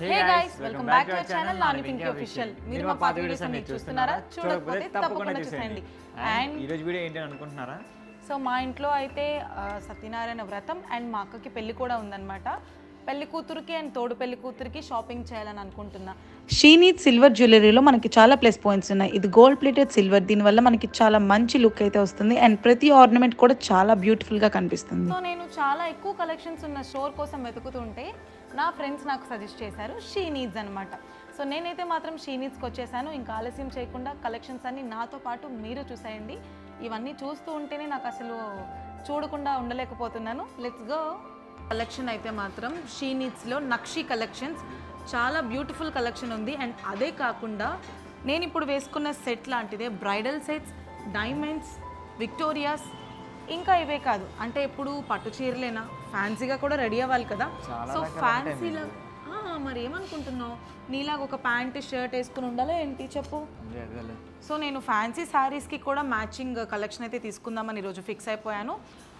Hey guys welcome back to our channel Nani Pinky official. మీరు మా పాత వీడియోస్ అన్ని చూస్తున్నారా? చూడకపోతే తప్పకుండా చూసేయండి. అండ్ ఈ రోజు వీడియో ఏంటి అనుకుంటున్నారా? సో మా ఇంట్లో అయితే సత్యనారాయణ వ్రతం అండ్ మా అక్కకి పెళ్లి కూడా ఉందన్నమాట. పెళ్లి కూతురికి అండ్ తోడు పెళ్లి కూతురికి షాపింగ్ చేయాలని అనుకుంటున్నా. షీనీత్ సిల్వర్ జ్యువెలరీలో మనకి చాలా ప్లస్ పాయింట్స్ ఉన్నాయి. ఇది గోల్డ్ ప్లేటెడ్ సిల్వర్, దీనివల్ల మనకి చాలా మంచి లుక్ అయితే వస్తుంది అండ్ ప్రతి ఆర్నమెంట్ కూడా చాలా బ్యూటిఫుల్గా కనిపిస్తుంది. సో నేను చాలా ఎక్కువ కలెక్షన్స్ ఉన్న స్టోర్ కోసం వెతుకుతుంటే నా ఫ్రెండ్స్ నాకు సజెస్ట్ చేశారు షీనీడ్స్ అనమాట. సో నేనైతే మాత్రం షీనీడ్స్కి వచ్చేసాను. ఇంకా ఆలస్యం చేయకుండా కలెక్షన్స్ అన్ని నాతో పాటు మీరు చూసేయండి. ఇవన్నీ చూస్తూ ఉంటేనే నాకు అసలు చూడకుండా ఉండలేకపోతున్నాను. Let's go. కలెక్షన్ అయితే మాత్రం షీనీడ్స్లో నక్షి కలెక్షన్స్ చాలా బ్యూటిఫుల్ కలెక్షన్ ఉంది. అండ్ అదే కాకుండా నేను ఇప్పుడు వేసుకున్న సెట్ లాంటిదే బ్రైడల్ సెట్స్, డైమండ్స్, విక్టోరియాస్, ఇంకా ఇవే కాదు అంటే ఇప్పుడు పట్టు చీరలేనా ఫ్యాన్సీగా కూడా రెడీ అవ్వాలి కదా. సో ఫ్యాన్సీలా మరి ఏమనుకుంటున్నావు? నీలాగా ఒక ప్యాంట్ షర్ట్ వేసుకుని ఉండాలా ఏంటి చెప్పు. సో నేను ఫ్యాన్సీ శారీస్కి కూడా మ్యాచింగ్ కలెక్షన్ అయితే తీసుకుందామని ఈరోజు ఫిక్స్ అయిపోయాను.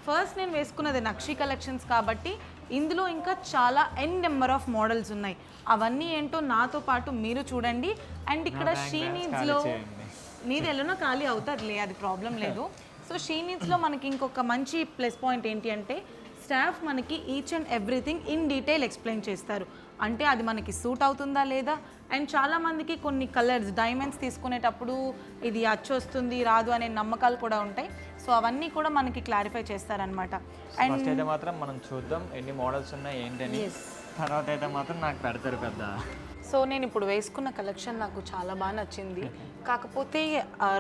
ఫస్ట్ నేను వేసుకున్నది నక్షి కలెక్షన్స్ కాబట్టి ఇందులో ఇంకా చాలా నెంబర్ ఆఫ్ మోడల్స్ ఉన్నాయి. అవన్నీ ఏంటో నాతో పాటు మీరు చూడండి. అండ్ ఇక్కడ షీనీడ్స్లో నీది ఎలానో ఖాళీ అవుతుందిలే, అది ప్రాబ్లం లేదు. సో షీనీడ్స్లో మనకి ఇంకొక మంచి ప్లస్ పాయింట్ ఏంటి అంటే స్టాఫ్ మనకి each and everything in detail explain చేస్తారు. అంటే అది మనకి సూట్ అవుతుందా లేదా. అండ్ చాలామందికి కొన్ని కలర్స్ డైమండ్స్ తీసుకునేటప్పుడు ఇది అచ్చొస్తుంది రాదు అనే నమ్మకాలు కూడా ఉంటాయి. సో అవన్నీ కూడా మనకి క్లారిఫై చేస్తారనమాట. అండ్ ఫస్ట్ అయితే మాత్రం మనం చూద్దాం ఎన్ని మోడల్స్ ఉన్నాయి ఏంటని, తర్వాత అయితే మాత్రం నాకు పెడతారు పెద్ద. సో నేను ఇప్పుడు వేసుకున్న కలెక్షన్ నాకు చాలా బాగా నచ్చింది. కాకపోతే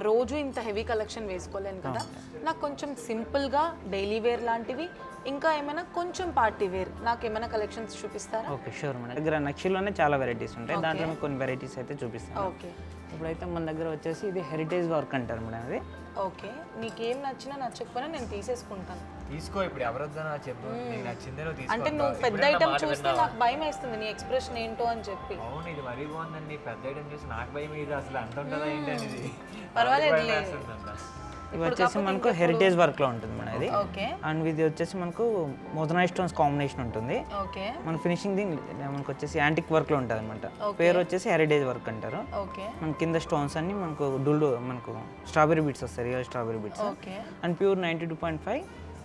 రోజు ఇంత హెవీ కలెక్షన్ వేసుకోలేను కదా. నాకు కొంచెం సింపుల్గా డైలీ వేర్ లాంటివి, ఇంకా ఏమైనా కొంచెం పార్టీ వేర్, నాకు ఏమైనా కలెక్షన్స్ చూపిస్తారా? Okay sure madam. దగ్గర నక్షిలోనే చాలా వెరైటీస్ ఉంటాయి, దాంట్లో కొన్ని వెరైటీస్ అయితే చూపిస్తాను. ఓకే ఇప్పుడైతే మన దగ్గర వచ్చేసి ఇది హెరిటేజ్ వర్క్ అంటారు మేడం. అది ఓకే, నీకేం నచ్చినా నచ్చకపోయినా నేను తీసేసుకుంటాను. తీసుకో, ఇప్పుడు ఎవరొద్దనా చెప్పు, నీకు నచ్చిందే నువ్వు తీసుకో. అంటే నువ్వు పెద్ద ఐటమ్ చూస్తే నాకు భయం వేస్తుంది, నీ ఎక్స్ప్రెషన్ ఏంటో అని చెప్పి. అవును, ఇది మరీ బాగుందండి. పెద్ద ఐటమ్ చూసి నాకు భయం. ఇది అసలు అంత ఉంటుందా ఏంటని. ఇది పర్వాలేదు. ఇవి వచ్చేసి మనకు హెరిటేజ్ వర్క్ లో ఉంటుంది మేడం ఇది. ఓకే. అండ్ ఇది వచ్చేసి మనకు మోజనైట్ స్టోన్స్ కాంబినేషన్ ఉంటుంది. ఓకే. మన ఫినిషింగ్ మనకు వచ్చేసి యాంటిక్ వర్క్ లో ఉంటుంది అనమాట. పేరు వచ్చేసి హెరిటేజ్ వర్క్ అంటారు. ఓకే. మన కింద స్టోన్స్ అన్ని మనకు మనకు స్ట్రాబెరీ బీట్స్ వస్తాయి, real strawberry beats. Okay. And pure 92.5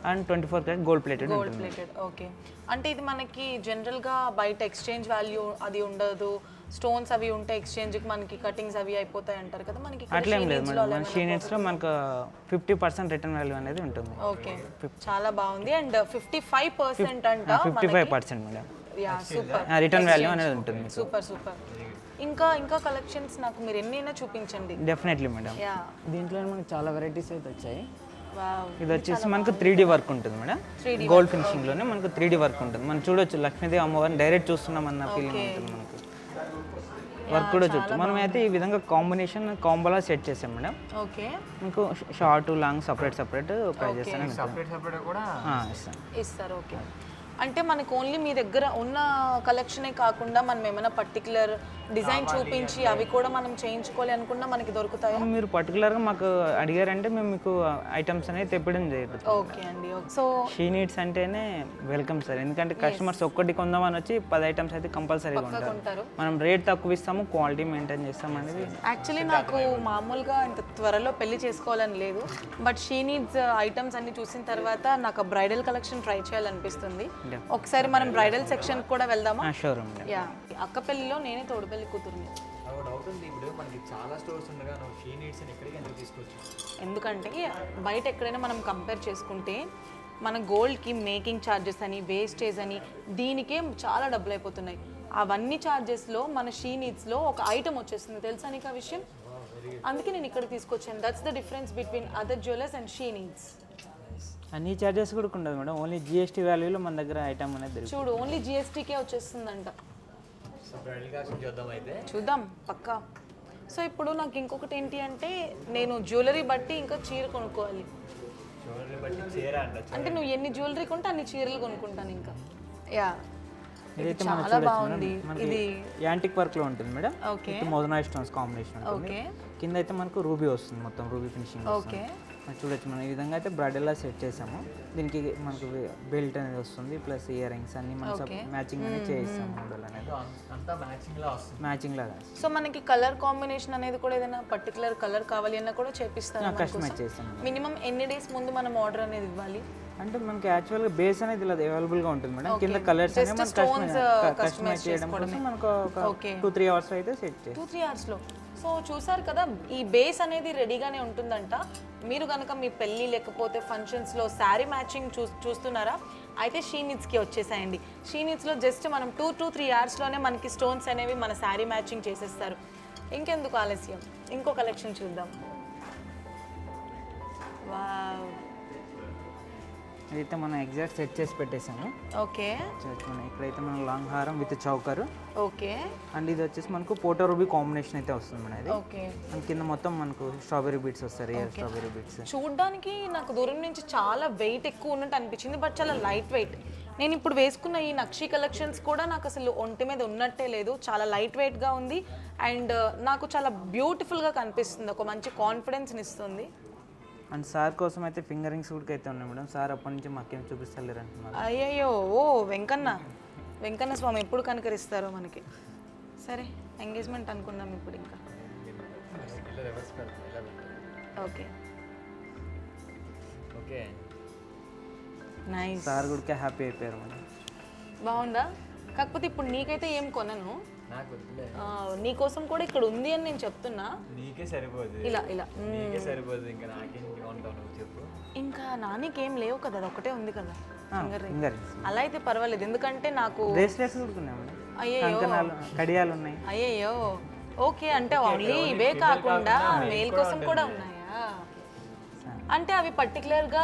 and 24 carat gold plated ఉంటుంది. ఓకే. అంటే ఇది మనకి జనరల్గా బయట ఎక్స్చేంజ్ వాల్యూ అది ఉండదు, స్టోన్స్ అవి ఉంటే ఎక్స్చేంజ్కి మనకి కటింగ్స్ అవి అయిపోతాయి అంటారు కదా. మనకి అట్లేం లేదు మేడం, మన షీనీడ్స్లో మనకు 50% రిటర్న్ వాల్యూ అనేది ఉంటుంది. ఓకే, చాలా బాగుంది. అండ్ 55% అంట 55% madam. Yeah, super. Return value అనేది ఉంటుంది. Super super. ఇంకా కలెక్షన్స్ నాకు మీరు ఎన్నైనా చూపించండి. Definitely madam. యా, దీంట్లో మనకి చాలా వెరైటీస్ అయితే వచ్చాయి. వావ్. ఇది వచ్చేసి మనకు 3D వర్క్ ఉంటుంది మేడం. గోల్డ్ ఫినిషింగ్ లోనే మనకు 3D వర్క్ ఉంటుంది. మనం చూడొచ్చు, లక్ష్మీదేవి అమ్మవారిని డైరెక్ట్ చూస్తున్నాం అన్న ఫీలింగ్ ఉంటుంది మనకు. వర్క్ కూడా చూడొచ్చు. మనం అయితే ఈ విధంగా కాంబినేషన్ కాంబోలా సెట్ చేసాం మేడం. ఓకే. మీకు short long separate prizes separate కూడా ఇస్తారు. ఓకే. అంటే మనకు ఓన్లీ మీ దగ్గర ఉన్న కలెక్షనే కాకుండా మనం ఏమైనా పర్టికులర్ డిజైన్ చూపించి అవి కూడా మనం చేయించుకోవాలి అనుకున్నా మనకి దొరుకుతాయి. మీరు పర్టికులర్గా మాకు అడిగారంటే మేము మీకు ఐటమ్స్ అనేది తెప్పడం జరుగుతుంది. ఓకే అండి. సో షీనీడ్స్ అంటేనే వెల్కమ్ సార్, ఎందుకంటే కస్టమర్స్ ఒక్కటి కొందామని వచ్చి 10 ఐటమ్స్ అయితే కంపల్సరీగా ఉంటారు. మనం రేట్ తక్కువ ఇస్తాము, క్వాలిటీ మెయింటైన్ చేస్తాం అనేది. యాక్చువల్లీ నాకు మామూలుగా ఇంత త్వరలో పెళ్లి చేసుకోవాలని లేదు, బట్ షీనీడ్స్ ఐటమ్స్ అన్ని చూసిన తర్వాత నాకు బ్రైడల్ కలెక్షన్ ట్రై చేయాలనిపిస్తుంది. ఒకసారి మనం బ్రైడల్ సెక్షన్ కూడా వెళ్దామా? Sure madam. యా, అక్క పెళ్లిలో నేనే తోడు పెళ్లి కూతురుని. ఇప్పుడు మనకి చాలా స్టోర్స్ ఉండగా నువ్వు షీనీడ్స్ ఎక్కడికి ఎందుకు తీసుకోవచ్చు? ఎందుకంటే బయట ఎక్కడైనా మనం కంపేర్ చేసుకుంటే మన గోల్డ్కి మేకింగ్ ఛార్జెస్ అని, వేస్టేజ్ అని, దీనికే చాలా డబ్బులు అయిపోతున్నాయి. అవన్నీ ఛార్జెస్లో మన షీనీడ్స్లో ఒక ఐటమ్ వచ్చేస్తుంది, తెలుసా నీకు ఆ విషయం? అందుకే నేను ఇక్కడ తీసుకొచ్చాను. That's the difference between other jewellers and She Needs. అన్ని చార్జెస్ కూడా ఉండదు మేడం, ఓన్లీ జిఎస్టీ వాల్యూలో మన దగ్గర ఐటమ్ అనేది చూడు, ఓన్లీ జిఎస్టీకే వచ్చేస్తుందంట. చూద్దాం పక్కా. సో ఇప్పుడు నాకు ఇంకొకటి ఏంటి అంటే నేను జ్యువెలరీ బట్టి ఇంకా చీర కొనుక్కోవాలి. అంటే నువ్వు ఎన్ని జ్యువెలరీ కొంటే అన్ని చీరలు కొనుక్కుంటాను ఇంకా. యా, ఇదైతే చాలా బాగుంది. ఇది యాంటిక్ వర్క్ లో ఉంటుంది madam. Okay. Moissanite stones combination ఉంటుంది. ఓకే. కింద అయితే మనకు రూబీ వస్తుంది, మొత్తం రూబీ ఫినిషింగ్. ఓకే. చూడొచ్చు మనం ఈ విధంగా అయితే బ్రైడల్లా సెట్ చేసాము. దీనికి మనకు బెల్ట్ అనేది వస్తుంది, ప్లస్ ఇయర్ రింగ్స్ అన్ని మనం మ్యాచింగ్ అనేది చేయిస్తాము. మోడల్ అనేది అంతా మ్యాచింగ్ లా వస్తుంది. మ్యాచింగ్ లాగా సో మనకి కలర్ కాంబినేషన్ అనేది కూడా ఏదైనా పర్టికులర్ కలర్ కావాలి అన్నా కూడా చేపిస్తారు. కస్టమైజ్ చేస్తాము. మినిమం ఎన్ని డేస్ ముందు మనం ఆర్డర్ అనేది ఇవ్వాలి? అంటే మనకి యాక్చువల్గా బేస్ అనేది ఇలా అవైలబుల్గా ఉంటుంది మేడం. కింద కలర్స్ అనేవి మనం కస్టమైజ్ చేయడం కోసం మనకు ఒక 2-3 అవర్స్ అయితే సెట్ చేస్తాం. 2-3 అవర్స్లో. సో చూసారు కదా, ఈ బేస్ అనేది రెడీగానే ఉంటుందంట. మీరు కనుక మీ పెళ్ళి లేకపోతే ఫంక్షన్స్లో శారీ మ్యాచింగ్ చూస్తున్నారా అయితే షీ నీడ్స్కి వచ్చేసాయండి. షీ నీడ్స్లో జస్ట్ మనం 2 to 3 అవర్స్లోనే మనకి స్టోన్స్ అనేవి మన శారీ మ్యాచింగ్ చేసేస్తారు. ఇంకెందుకు ఆలస్యం, ఇంకో కలెక్షన్ చూద్దాం. వావ్, ఇదైతే మనం ఎగ్జాక్ట్ సెట్ చేసి పెట్టేసాము. ఓకే మనం ఇక్కడైతే మనం లాంగ్ హారం విత్ చౌకర్, ఓకే అండ్ ఇది వచ్చేసి మనకు పోటో రూబీ కాంబినేషన్ అయితే వస్తుంది మేడం. ఇది ఓకే. అండ్ కింద మొత్తం మనకు స్ట్రాబెరీ బీట్స్ వస్తాయి, రియల్ స్ట్రాబెరీ బీట్స్. చూడ్డానికి నాకు దూరం నుంచి చాలా వెయిట్ ఎక్కువ ఉన్నట్టు అనిపించింది, బట్ చాలా లైట్ వెయిట్. నేను ఇప్పుడు వేసుకున్న ఈ నక్షి కలెక్షన్స్ కూడా నాకు అసలు ఒంటి మీద ఉన్నట్టే లేదు, చాలా లైట్ వెయిట్గా ఉంది అండ్ నాకు చాలా బ్యూటిఫుల్గా కనిపిస్తుంది, ఒక మంచి కాన్ఫిడెన్స్ని ఇస్తుంది. అండ్ సార్ కోసం అయితే ఫింగర్ రింగ్స్ కూడా అయితే ఉన్నాయి మేడం. సార్ అప్పటి నుంచి మాకేం చూపిస్తలేరు అంటున్నారు. అయ్యయ్యో, ఓ వెంకన్న స్వామి ఎప్పుడు కనుకరిస్తారో మనకి. సరే, ఎంగేజ్మెంట్ అనుకుందాం ఇప్పుడు ఇంకా. Okay okay, nice. సార్ కూడా హ్యాపీ అయిపోయారు మేడం. బాగుందా? కాకపోతే ఇప్పుడు నీకైతే ఏం కొనను, నాకు వద్దులే. నీ కోసం కూడా ఇక్కడ ఉంది అని నేను చెప్తున్నా. నీకే సరిపోదు, ఇలా నీకే సరిపోదు, ఇంకా నాకేం కొంటావు నువ్వు చెప్పు. ఇంకా నాకేం లేవు కదా, అది ఒకటే ఉంది కదా ఫింగర్ రింగ్. ఫింగర్ రింగ్స్, అలా అయితే పర్వాలేదు, ఎందుకంటే నాకు బ్రేస్లెట్స్ కూడా ఉన్నాయి మేడం. కంకణాలు, కడియాలు ఉన్నాయి. అయ్యయ్యో, ఓకే. అంటే ఓన్లీ ఇవే కాకుండా మేల్ కోసం కూడా ఉన్నాయా? అంటే అవి పర్టికులర్గా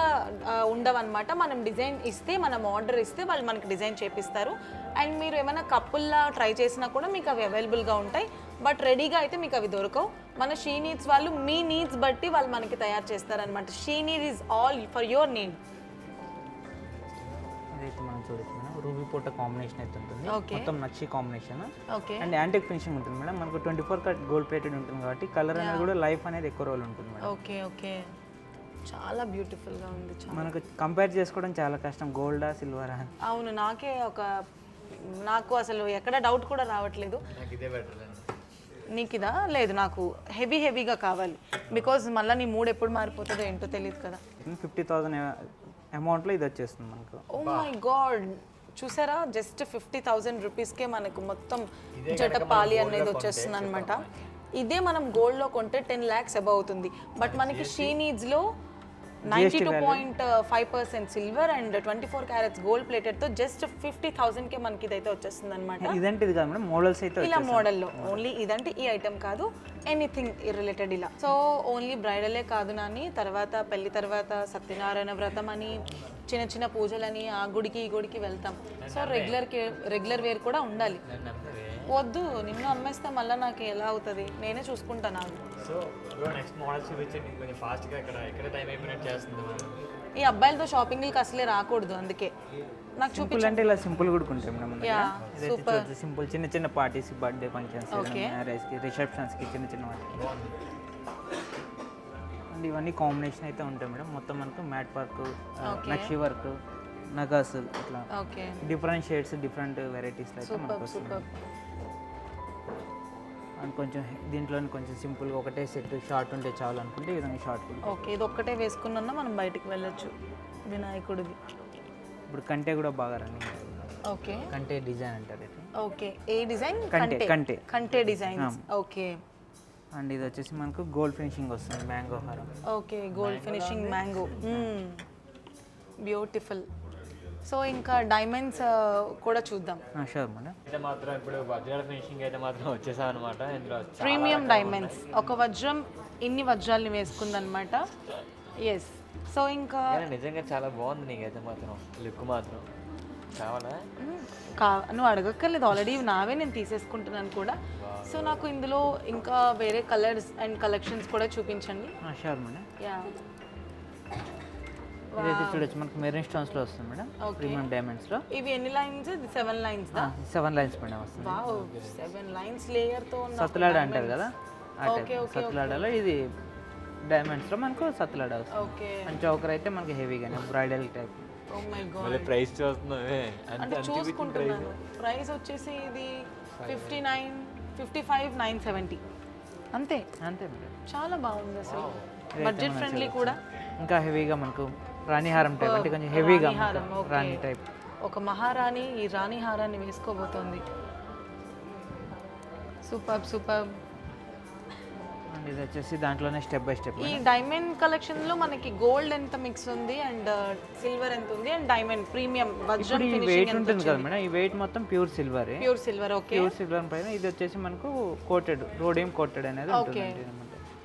ఉండవన్నమాట. మనం డిజైన్ ఇస్తే, మనం ఆర్డర్ ఇస్తే వాళ్ళు మనకి డిజైన్ చేపిస్తారు. అండ్ మీరు ఏమైనా కప్పుల్లా ట్రై చేసినా కూడా మీకు అవి అవైలబుల్గా ఉంటాయి, బట్ రెడీగా అయితే మీకు అవి దొరకవు. మన షీ నీడ్స్ వాళ్ళు మీ నీడ్స్ బట్టి వాళ్ళు మనకి తయారు చేస్తారనమాట. She need is all for your need. ఇదైతే మనం చూడొచ్చు మేడం, రూబీ పోట కాంబినేషన్ అయితే ఉంటుంది, ఓకే. మొత్తం nakshi combination okay. And antique finishing ఉంటుంది మేడం. మనకు 24 కట్ గోల్డ్ ప్లేటెడ్ ఉంటుంది కాబట్టి కలర్ అనేది కూడా లైఫ్ అనేది ఎక్కువ రోజులు ఉంటుంది మేడం. ఓకే ఓకే, చాలా బ్యూటిఫుల్గా ఉంది. మనకు కంపేర్ చేసుకోవడం చాలా కష్టం, గోల్డా సిల్వరా. అవును, నాకు అసలు ఎక్కడ డౌట్ కూడా రావట్లేదు. నాకు ఇదే బెటర్. నీకు ఇదా? లేదు, నాకు హెవీగా కావాలి, బికాజ్ మళ్ళీ నీ మూడ్ ఎప్పుడు మారిపోతుందో ఏంటో తెలియదు కదా. 50,000 అమౌంట్లో ఇది వచ్చేస్తుంది మనకు. ఓ మై గాడ్, చూసారా, జస్ట్ 50,000 రూపీస్కే మనకు మొత్తం జటపాలి అనేది వచ్చేస్తుంది అనమాట. ఇదే మనం గోల్డ్లో కొంటే 10 lakhs అబౌవ్ అవుతుంది, బట్ మనకి షీ నీడ్స్లో 92.5% సిల్వర్ అండ్ 24 క్యారెట్స్ గోల్డ్ ప్లేటెడ్తో జస్ట్ 50,000కే మనకి ఇదైతే వచ్చేస్తుంది అనమాట. ఇదంటే ఇది కాదు మేడం, మోడల్స్ అయితే ఇలా మోడల్లో ఓన్లీ ఇదంటే ఈ ఐటమ్ కాదు, ఎనీథింగ్ రిలేటెడ్ ఇలా. సో ఓన్లీ బ్రైడలే కాదు నాని, తర్వాత పెళ్లి తర్వాత సత్యనారాయణ వ్రతం అని, చిన్న చిన్న పూజలని, ఆ గుడికి ఈ గుడికి వెళ్తాం. సో రెగ్యులర్ వేర్ కూడా ఉండాలి. వద్దు, నిన్ను అమ్మేస్తే మళ్ళీ నాకు ఎలా అవుతుంది, నేనే చూసుకుంటాను. సో నెక్స్ట్ మోడల్ చూపించండి కొంచెం ఫాస్ట్గా. ఇక్కడ టైం అయిపోయినట్టు చేస్తుంది. ఈ అబ్బాయిలతో షాపింగ్కి అసలే రాకూడదు, అందుకే నాకు సింపుల్ అంటే ఇలా సింపుల్ కూడా ఉంటాయి మేడం. సింపుల్ చిన్న చిన్న పార్టీస్, బర్త్డే ఫంక్షన్స్, మ్యారేజ్కి, రిసెప్షన్స్కి, చిన్న చిన్న వాటికి. అండ్ ఇవన్నీ కాంబినేషన్ అయితే ఉంటాయి మేడం. మొత్తం మనకు మ్యాట్ వర్క్, నక్షి వర్క్, నగాస్, ఇట్లా డిఫరెంట్ షేడ్స్, డిఫరెంట్ వెరైటీస్ అయితే మనకు వస్తుంది. అండ్ కొంచెం దీంట్లో కొంచెం సింపుల్గా ఒకటే సెట్ షార్ట్ ఉంటే చాలు అనుకుంటే ఈ విధంగా షార్ట్. ఓకే, ఇది ఒక్కటే వేసుకున్నా మనం బయటికి వెళ్ళొచ్చు వినాయకుడిది. ఇప్పుడు కంటే కూడా బాగా రన్నింగ్. ఓకే, కంటే డిజైన్ అంటారు. ఓకే, ఏ డిజైన్? కంటే డిజైన్. ఓకే. అండ్ ఇది వచ్చేసి మనకు గోల్డ్ ఫినిషింగ్ వస్తుంది, మ్యాంగో హారం. Okay, gold finishing mango, beautiful. So ఇంకా డైమండ్స్ కూడా చూద్దాం. Sure madam. అయితే మాత్రం ఇప్పుడు వజ్రాల ఫినిషింగ్ అయితే మాత్రం వచ్చేసాం అనమాట. ఇందులో ప్రీమియం డైమండ్స్, ఒక వజ్రం ఇన్ని వజ్రాలని వేసుకుందనమాట. ఎస్. సో ఇంకా నిజంగా చాలా బాగుంది. నీకైతే మాత్రం లుక్ మాత్రం కావాలా? నువ్వు అడగక్కర్లేదు, ఆల్రెడీ నావే నేను తీసేసుకుంటున్నాను కూడా. సో నాకు ఇందులో ఇంకా వేరే కలర్స్ అండ్ కలెక్షన్స్ కూడా చూపించండి. Sure madam. యా, ఇదైతే చూడొచ్చు మనకు మెరీన్ స్టోన్స్లో వస్తుంది మేడం, ప్రీమియం డైమండ్స్లో. ఇవి ఎన్ని లైన్స్? 7 lines దా? 7 lines మేడం వస్తుంది. వావ్, 7 lines లేయర్తో ఉన్న సత్లాడ అంటారు కదా, సత్లాడలో ఇది డైమండ్స్లో మనకు సత్లాడ వస్తుంది. ఓకే. అండ్ చౌకర్ అయితే మనకి హెవీగానే bridal type. Oh my god. మళ్ళీ ప్రైస్ చూస్తున్నావే అంటే చూసుకుంటున్నాను ప్రైస్ వచ్చేసి ఇది 59, 55, 970 అంతే. అంతే మేడం. చాలా బాగుంది అసలు, బడ్జెట్ ఫ్రెండ్లీ కూడా. ఇంకా హెవీగా మనకు రాణిహారం టైప్ అంటే కొంచెం హెవీగా రాణిహారం, ఓకే. రాణి టైప్. ఒక మహారాణి ఈ రాణి హారాన్ని వేసుకోబోతోంది. Super super. అండ్ ఇది వచ్చేసి దాంట్లోనే స్టెప్ బై స్టెప్. ఈ డైమండ్ కలెక్షన్ లో మనకి గోల్డ్ ఎంత మిక్స్ ఉంది అండ్ సిల్వర్ ఎంత ఉంది అండ్ డైమండ్ ప్రీమియం వజ్రం ఈ ఫినిషింగ్ వెయిట్ ఎంత ఉంటుంది కదా మేడం, ఈ వెయిట్ మొత్తం pure silver. Pure silver. Okay. Pure silver పైన ఇది వచ్చేసి మనకు కోటెడ్ రోడియం కోటెడ్ అనేది ఉంటుంది అన్నమాట.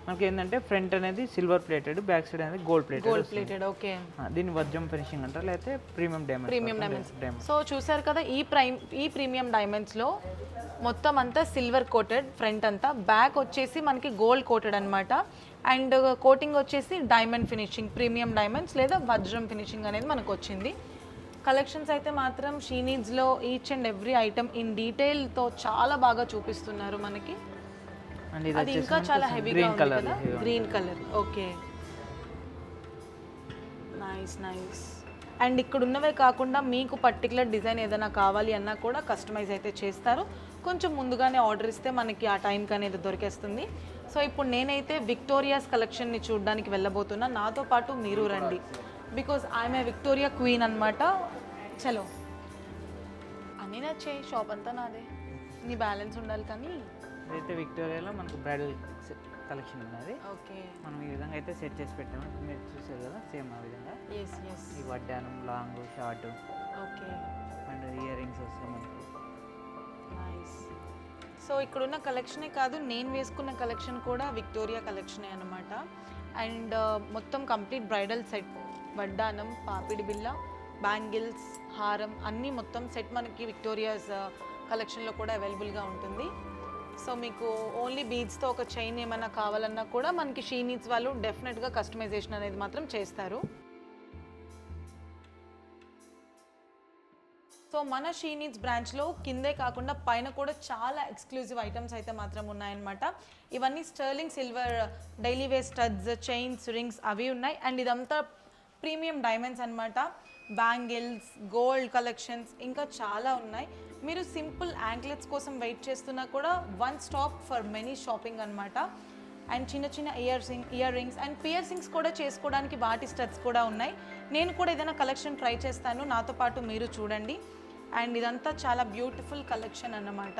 మనకి ఏంటంటే ఫ్రంట్ అనేది సిల్వర్ ప్లేటెడ్, బ్యాక్ సైడ్ అనేది gold gold plated. Plated. Okay. దీన్ని వజ్రం ఫినిషింగ్ అంటారు, లేకపోతే ప్రీమియం డైమండ్స్. సో చూసారు కదా, ఈ ప్రీమియం డైమండ్స్ లో మొత్తం అంతా సిల్వర్ కోటెడ్, ఫ్రంట్ అంతా, బ్యాక్ వచ్చేసి మనకి గోల్డ్ కోటెడ్ అన్నమాట. అండ్ కోటింగ్ వచ్చేసి డైమండ్ ఫినిషింగ్, ప్రీమియం డైమండ్స్ లేదా వజ్రం ఫినిషింగ్ అనేది మనకు వచ్చింది. కలెక్షన్స్ అయితే మాత్రం షీనీడ్స్లో each and every item in డీటెయిల్తో చాలా బాగా చూపిస్తున్నారు మనకి. అండ్ ఇది అది ఇంకా చాలా హెవీగా ఉంది కదా, green colour. Okay, nice nice. And ఇక్కడ ఉన్నవే కాకుండా మీకు పర్టికులర్ డిజైన్ ఏదైనా కావాలి అన్నా కూడా కస్టమైజ్ అయితే చేస్తారు. కొంచెం ముందుగానే ఆర్డర్ ఇస్తే మనకి ఆ టైంకి అనేది దొరికేస్తుంది. సో ఇప్పుడు నేనైతే విక్టోరియాస్ కలెక్షన్ని చూడడానికి వెళ్ళబోతున్నా. నాతో పాటు మీరు రండి, because I'm a Victoria queen అనమాట. చలో అన్నీ నచ్చే, షాప్ అంతా నాదే, నీ బ్యాలెన్స్ ఉండాలి. కానీ ఇదైతే విక్టోరియాలో మనకు బ్రైడల్ కలెక్షన్ ఉన్నది. ఓకే, మనం ఈ విధంగా అయితే సెట్ చేసి పెట్టాము, మీరు చూసారు కదా, సేమ్ ఆ విధంగా. Yes yes. ఈ వడ్డానం, long, short, okay, and earrings వస్తాయి మనకు. నైస్. సో ఇక్కడున్న కలెక్షనే కాదు, నేను వేసుకున్న కలెక్షన్ కూడా విక్టోరియా కలెక్షనే అనమాట. అండ్ మొత్తం కంప్లీట్ బ్రైడల్ సెట్, వడ్డానం, పాపిడి బిల్ల, బ్యాంగిల్స్, హారం అన్నీ మొత్తం సెట్ మనకి విక్టోరియాస్ కలెక్షన్లో కూడా అవైలబుల్గా ఉంటుంది. సో మీకు ఓన్లీ బీడ్స్తో ఒక చైన్ ఏమైనా కావాలన్నా కూడా మనకి షీనీడ్స్ వాళ్ళు డెఫినెట్గా కస్టమైజేషన్ అనేది మాత్రం చేస్తారు. సో మన షీనీడ్స్ బ్రాంచ్లో కిందే కాకుండా పైన కూడా చాలా ఎక్స్క్లూజివ్ ఐటమ్స్ అయితే మాత్రం ఉన్నాయన్నమాట. ఇవన్నీ sterling silver daily wear studs, chains, rings అవి ఉన్నాయి. అండ్ ఇదంతా ప్రీమియం డైమండ్స్ అన్నమాట. బ్యాంగిల్స్, గోల్డ్ కలెక్షన్స్ ఇంకా చాలా ఉన్నాయి. మీరు సింపుల్ యాంక్లెట్స్ కోసం వెయిట్ చేస్తున్నా కూడా one stop for many shopping అనమాట. అండ్ చిన్న చిన్న ఇయర్ రింగ్స్ అండ్ పియర్సింగ్స్ కూడా చేసుకోవడానికి వాటి స్టడ్స్ కూడా ఉన్నాయి. నేను కూడా ఏదైనా కలెక్షన్ ట్రై చేస్తాను, నాతో పాటు మీరు చూడండి. అండ్ ఇదంతా చాలా బ్యూటిఫుల్ కలెక్షన్ అన్నమాట.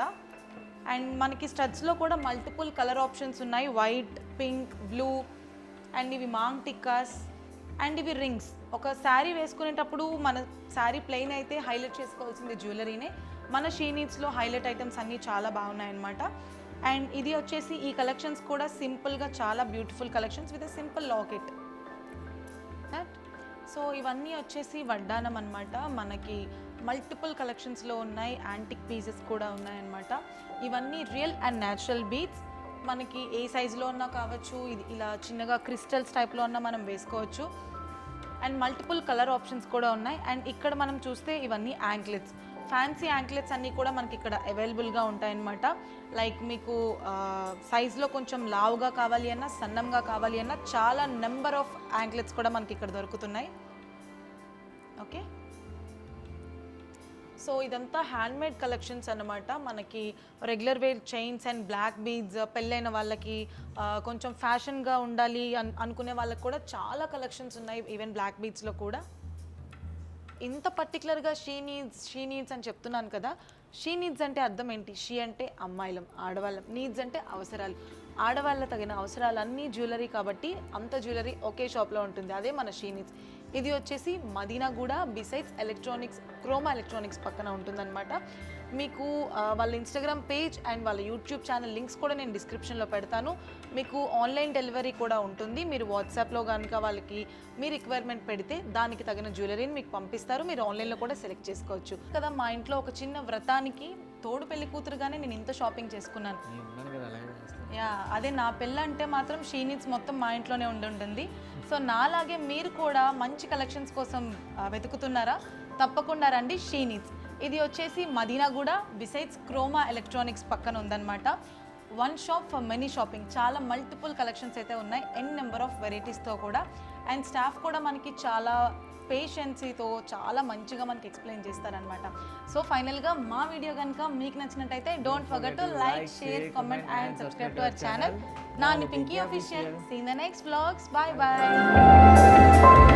అండ్ మనకి స్టడ్స్లో కూడా మల్టిపుల్ కలర్ ఆప్షన్స్ ఉన్నాయి, వైట్, పింక్, బ్లూ. అండ్ ఇవి మాంగ్ టిక్కాస్ అండ్ ఇవి రింగ్స్. ఒక శారీ వేసుకునేటప్పుడు మన శారీ ప్లెయిన్ అయితే హైలైట్ చేసుకోవాల్సింది జ్యువెలరీనే. మన షీనీడ్స్లో హైలైట్ ఐటమ్స్ అన్నీ చాలా బాగున్నాయన్నమాట. అండ్ ఇది వచ్చేసి ఈ కలెక్షన్స్ కూడా సింపుల్గా చాలా beautiful collections with simple locket. So ఇవన్నీ వచ్చేసి వడ్డానం అనమాట. మనకి మల్టిపుల్ కలెక్షన్స్లో ఉన్నాయి, యాంటిక్ పీసెస్ కూడా ఉన్నాయన్నమాట. ఇవన్నీ రియల్ అండ్ న్యాచురల్ బీడ్స్. మనకి ఏ సైజులో ఉన్నా కావచ్చు, ఇది ఇలా చిన్నగా క్రిస్టల్స్ టైప్లో ఉన్నా మనం వేసుకోవచ్చు. అండ్ మల్టిపుల్ కలర్ ఆప్షన్స్ కూడా ఉన్నాయి. అండ్ ఇక్కడ మనం చూస్తే ఇవన్నీ యాంక్లెట్స్, ఫ్యాన్సీ యాంక్లెట్స్ అన్నీ కూడా మనకి ఇక్కడ అవైలబుల్గా ఉంటాయన్నమాట. లైక్ మీకు సైజులో కొంచెం లావుగా కావాలి అన్నా, సన్నంగా కావాలి అన్నా చాలా నెంబర్ ఆఫ్ యాంక్లెట్స్ కూడా మనకి ఇక్కడ దొరుకుతున్నాయి. ఓకే, సో ఇదంతా హ్యాండ్మేడ్ కలెక్షన్స్ అన్నమాట. మనకి regular wear chains and black beads, పెళ్ళైన వాళ్ళకి కొంచెం ఫ్యాషన్గా ఉండాలి అనుకునే వాళ్ళకి కూడా చాలా కలెక్షన్స్ ఉన్నాయి, ఈవెన్ బ్లాక్ బీడ్స్లో కూడా. ఇంత పర్టికులర్గా షీ నీడ్స్ అని చెప్తున్నాను కదా. షీ నీడ్స్ అంటే అర్థం ఏంటి? షీ అంటే అమ్మాయిలం, ఆడవాళ్ళం. నీడ్స్ అంటే అవసరాలు, ఆడవాళ్ళ తగిన అవసరాలు అన్నీ జ్యువెలరీ కాబట్టి అంత జ్యువెలరీ ఒకే షాప్లో ఉంటుంది, అదే మన షీ నీడ్స్. ఇది వచ్చేసి Madinaguda besides electronics, Croma electronics పక్కన ఉంటుందన్నమాట. మీకు వాళ్ళ ఇన్స్టాగ్రామ్ పేజ్ అండ్ వాళ్ళ యూట్యూబ్ ఛానల్ లింక్స్ కూడా నేను డిస్క్రిప్షన్లో పెడతాను. మీకు ఆన్లైన్ డెలివరీ కూడా ఉంటుంది. మీరు వాట్సాప్లో కనుక వాళ్ళకి మీ రిక్వైర్మెంట్ పెడితే దానికి తగిన జ్యువెలరీని మీకు పంపిస్తారు. మీరు ఆన్లైన్లో కూడా సెలెక్ట్ చేసుకోవచ్చు కదా. మా ఇంట్లో ఒక చిన్న వ్రతానికి తోడు పెళ్లి కూతురుగానే నేను ఇంత షాపింగ్ చేసుకున్నాను. యా, అదే నా పెళ్ళి అంటే మాత్రం షీ నీడ్స్ మొత్తం మా ఇంట్లోనే ఉంటుంది. సో నాలాగే మీరు కూడా మంచి కలెక్షన్స్ కోసం వెతుకుతున్నారా? తప్పకుండా రండి షీ నీడ్స్. ఇది వచ్చేసి మదీనాగూడ బిసైడ్స్ క్రోమా ఎలక్ట్రానిక్స్ పక్కన ఉందన్నమాట. One shop for many shopping. చాలా మల్టిపుల్ కలెక్షన్స్ అయితే ఉన్నాయి, ఎన్ నెంబర్ ఆఫ్ వెరైటీస్తో కూడా. అండ్ స్టాఫ్ కూడా మనకి చాలా పేషెన్సీతో చాలా మంచిగా మనకి ఎక్స్ప్లెయిన్ చేస్తారనమాట. సో ఫైనల్గా మా వీడియో కనుక మీకు నచ్చినట్టయితే don't forget to like, share, comment and subscribe to our channel Nani Pinky official. See in the next vlogs. Bye bye.